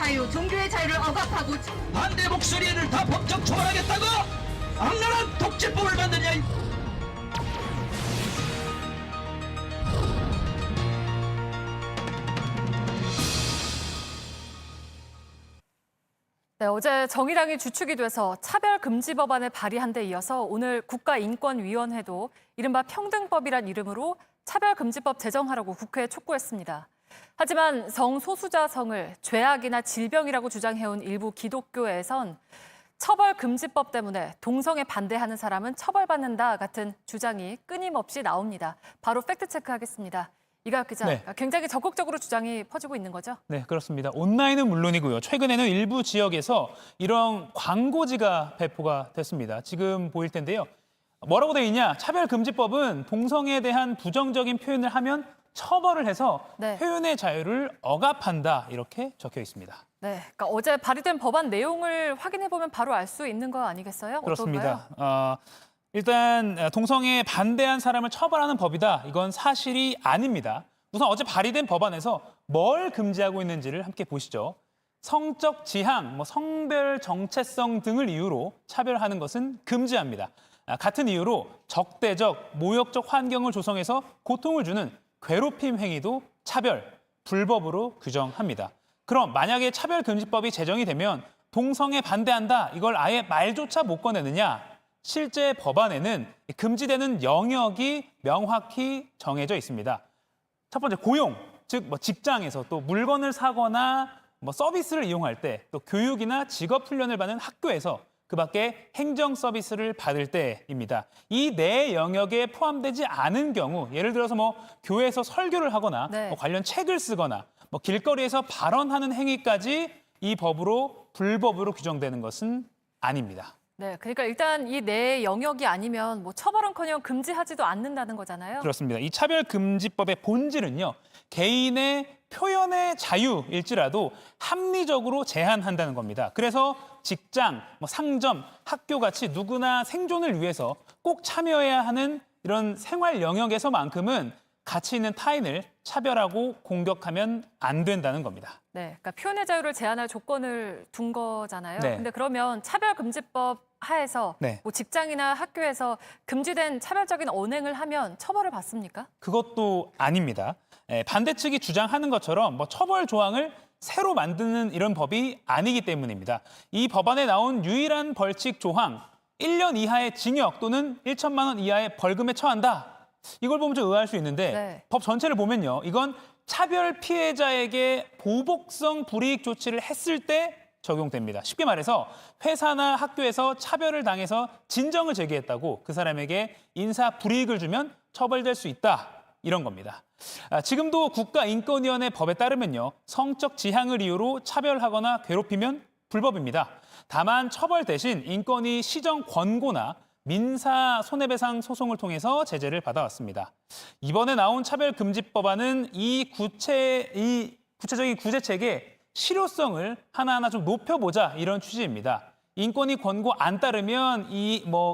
자유, 종교의 자유를 억압하고 반대 목소리를 다 법적 처벌하겠다고 악랄한 독재법을 만드냐. 네, 어제 정의당이 주축이 돼서 차별금지 법안을 발의한 데 이어서 오늘 국가인권위원회도 이른바 평등법이란 이름으로 차별금지법 제정하라고 국회에 촉구했습니다. 하지만 성소수자성을 죄악이나 질병이라고 주장해온 일부 기독교에선 처벌금지법 때문에 동성애 반대하는 사람은 처벌받는다 같은 주장이 끊임없이 나옵니다. 바로 팩트체크하겠습니다. 이가혁 기자, 네. 굉장히 적극적으로 주장이 퍼지고 있는 거죠? 네, 그렇습니다. 온라인은 물론이고요. 최근에는 일부 지역에서 이런 광고지가 배포가 됐습니다. 지금 보일 텐데요. 뭐라고 돼 있냐? 차별금지법은 동성애에 대한 부정적인 표현을 하면 처벌을 해서 네. 표현의 자유를 억압한다. 이렇게 적혀 있습니다. 네, 그러니까 어제 발의된 법안 내용을 확인해보면 바로 알 수 있는 거 아니겠어요? 그렇습니다. 일단 동성애에 반대한 사람을 처벌하는 법이다. 이건 사실이 아닙니다. 우선 어제 발의된 법안에서 뭘 금지하고 있는지를 함께 보시죠. 성적 지향, 성별 정체성 등을 이유로 차별하는 것은 금지합니다. 같은 이유로 적대적, 모욕적 환경을 조성해서 고통을 주는 괴롭힘 행위도 차별, 불법으로 규정합니다. 그럼 만약에 차별금지법이 제정이 되면 동성애 반대한다, 이걸 아예 말조차 못 꺼내느냐? 실제 법안에는 금지되는 영역이 명확히 정해져 있습니다. 첫 번째, 고용, 즉 직장에서 또 물건을 사거나 서비스를 이용할 때, 또 교육이나 직업 훈련을 받는 학교에서 그 밖에 행정 서비스를 받을 때입니다. 이 네 영역에 포함되지 않은 경우, 예를 들어서 교회에서 설교를 하거나 네. 관련 책을 쓰거나 길거리에서 발언하는 행위까지 이 법으로 불법으로 규정되는 것은 아닙니다. 네, 그러니까 일단 이 내 영역이 아니면 처벌은커녕 금지하지도 않는다는 거잖아요. 그렇습니다. 이 차별금지법의 본질은요, 개인의 표현의 자유일지라도 합리적으로 제한한다는 겁니다. 그래서 직장, 상점, 학교 같이 누구나 생존을 위해서 꼭 참여해야 하는 이런 생활 영역에서만큼은 가치 있는 타인을 차별하고 공격하면 안 된다는 겁니다. 네, 그러니까 표현의 자유를 제한할 조건을 둔 거잖아요. 네. 근데 그러면 차별금지법 하에서 네. 직장이나 학교에서 금지된 차별적인 언행을 하면 처벌을 받습니까? 그것도 아닙니다. 반대측이 주장하는 것처럼 처벌 조항을 새로 만드는 이런 법이 아니기 때문입니다. 이 법안에 나온 유일한 벌칙 조항, 1년 이하의 징역 또는 1천만 원 이하의 벌금에 처한다. 이걸 보면 좀 의아할 수 있는데 네. 법 전체를 보면요. 이건 차별 피해자에게 보복성 불이익 조치를 했을 때 적용됩니다. 쉽게 말해서 회사나 학교에서 차별을 당해서 진정을 제기했다고 그 사람에게 인사 불이익을 주면 처벌될 수 있다. 이런 겁니다. 지금도 국가인권위원회 법에 따르면요. 성적 지향을 이유로 차별하거나 괴롭히면 불법입니다. 다만 처벌 대신 인권위 시정 권고나 민사 손해배상 소송을 통해서 제재를 받아왔습니다. 이번에 나온 차별금지법안은 이 구체적인 구제책의 실효성을 하나하나 좀 높여보자 이런 취지입니다. 인권위 권고 안 따르면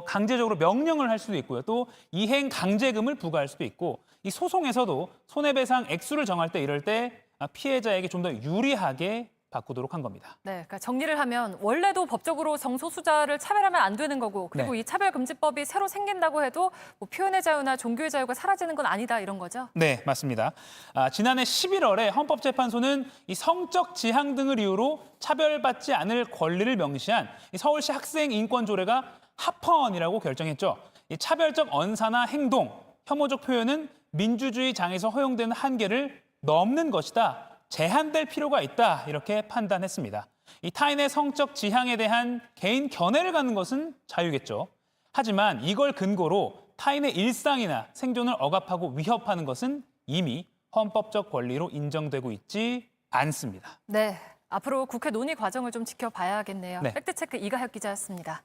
강제적으로 명령을 할 수도 있고요. 또 이행 강제금을 부과할 수도 있고 이 소송에서도 손해배상 액수를 정할 때 이럴 때 피해자에게 좀 더 유리하게 바꾸도록 한 겁니다. 네, 그러니까 정리를 하면 원래도 법적으로 성소수자를 차별하면 안 되는 거고 그리고 네. 이 차별금지법이 새로 생긴다고 해도 표현의 자유나 종교의 자유가 사라지는 건 아니다 이런 거죠? 네, 맞습니다. 지난해 11월에 헌법재판소는 이 성적 지향 등을 이유로 차별받지 않을 권리를 명시한 이 서울시 학생인권조례가 합헌이라고 결정했죠. 이 차별적 언사나 행동, 혐오적 표현은 민주주의 장에서 허용되는 한계를 넘는 것이다. 제한될 필요가 있다. 이렇게 판단했습니다. 이 타인의 성적 지향에 대한 개인 견해를 갖는 것은 자유겠죠. 하지만 이걸 근거로 타인의 일상이나 생존을 억압하고 위협하는 것은 이미 헌법적 권리로 인정되고 있지 않습니다. 네, 앞으로 국회 논의 과정을 좀 지켜봐야겠네요. 네. 팩트체크 이가혁 기자였습니다.